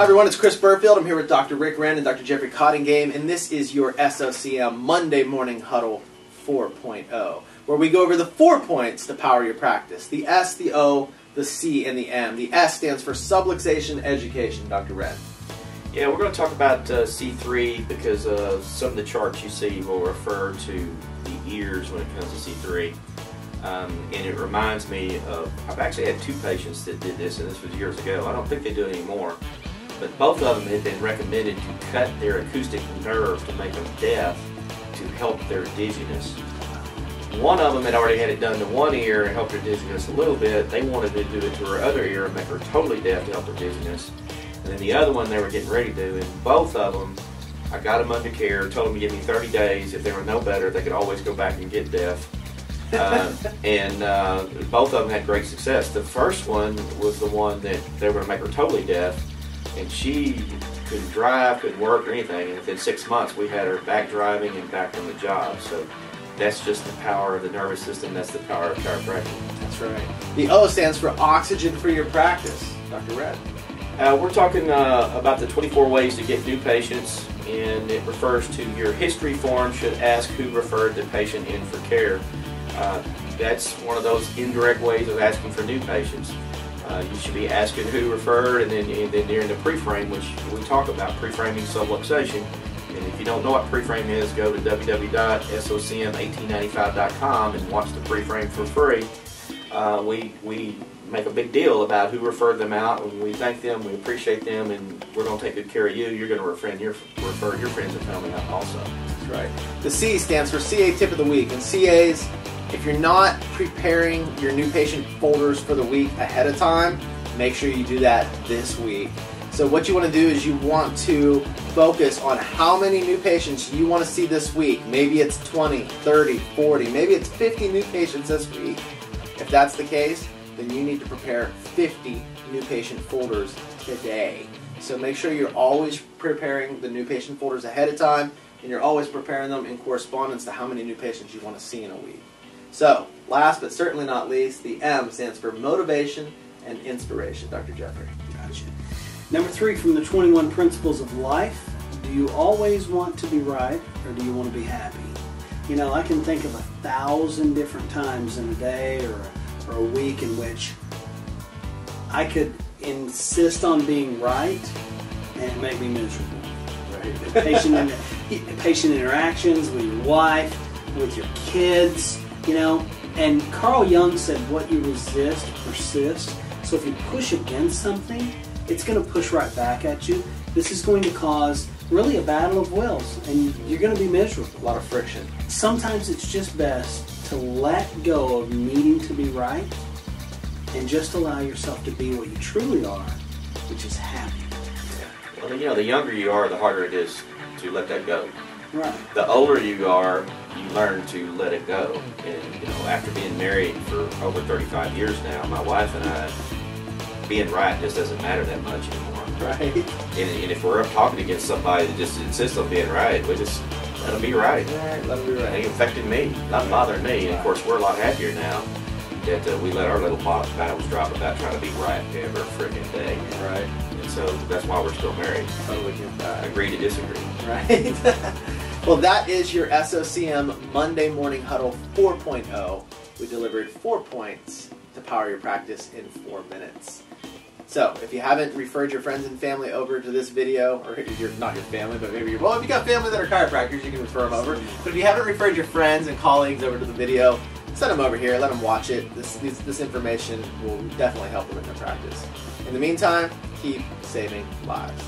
Hi everyone, it's Chris Burfield. I'm here with Dr. Rick Wren and Dr. Jeffrey Cottingham, and this is your SOCM Monday Morning Huddle 4.0, where we go over the 4 points to power your practice. The S, the O, the C, and the M. The S stands for subluxation education, Dr. Wren. Yeah, we're going to talk about C3 because some of the charts you see will refer to the ears when it comes to C3. And it reminds me of, I've actually had two patients that did this, and this was years ago. I don't think they do it anymore. But both of them had been recommended to cut their acoustic nerve to make them deaf to help their dizziness. One of them had already had it done to one ear and helped her dizziness a little bit. They wanted to do it to her other ear and make her totally deaf to help her dizziness. And then the other one they were getting ready to do, and both of them, I got them under care, told them to give me 30 days. If they were no better, they could always go back and get deaf. And both of them had great success. The first one was the one that they were going to make her totally deaf, and she couldn't drive, couldn't work or anything, and within 6 months we had her back driving and back on the job. So that's just the power of the nervous system, that's the power of chiropractic. That's right. The O stands for oxygen for your practice, Dr. Red. We're talking about the 24 ways to get new patients, and it refers to your history form should ask who referred the patient in for care. That's one of those indirect ways of asking for new patients. You should be asking who referred, and then during the pre-frame, which we talk about, pre-framing subluxation. And if you don't know what pre-frame is, go to www.SOCM1895.com and watch the pre-frame for free. We make a big deal about who referred them out, and we thank them, we appreciate them, and we're going to take good care of you. You're going to refer your friends and family out also. That's right. The C stands for CA Tip of the Week, and CAs, if you're not preparing your new patient folders for the week ahead of time, make sure you do that this week. So what you want to do is you want to focus on how many new patients you want to see this week. Maybe it's 20, 30, 40, maybe it's 50 new patients this week. If that's the case, then you need to prepare 50 new patient folders today. So make sure you're always preparing the new patient folders ahead of time, and you're always preparing them in correspondence to how many new patients you want to see in a week. So, last but certainly not least, the M stands for motivation and inspiration. Dr. Jeffrey. Gotcha. Number 3, from the 21 principles of life, do you always want to be right, or do you want to be happy? You know, I can think of 1,000 different times in a day or a week in which I could insist on being right and it make me miserable. Right? Patient interactions with your wife, with your kids, you know. And Carl Jung said, what you resist persists. So if you push against something, it's going to push right back at you. This is going to cause really a battle of wills, and you're going to be miserable. A lot of friction. Sometimes it's just best to let go of needing to be right and just allow yourself to be what you truly are, which is happy. Yeah. Well, you know, the younger you are, the harder it is to let that go. Right. The older you are, you learn to let it go. And, you know, after being married for over 35 years now, my wife and I, being right just doesn't matter that much anymore. Right. And if we're up talking against somebody that just insists on being right, we just let them be right. Right, let them be right. It ain't affecting me, not bothering me. And of course, we're a lot happier now that we let our little battles drop about trying to be right every freaking day. Right. And so that's why we're still married. Totally get that. Agree to disagree. Right. Well, that is your SOCM Monday Morning Huddle 4.0. We delivered 4 points to power your practice in 4 minutes. So, if you haven't referred your friends and family over to this video, or if you're not your family, but maybe well, if you got family that are chiropractors, you can refer them over. But if you haven't referred your friends and colleagues over to the video, send them over here, let them watch it. This information will definitely help them in their practice. In the meantime, keep saving lives.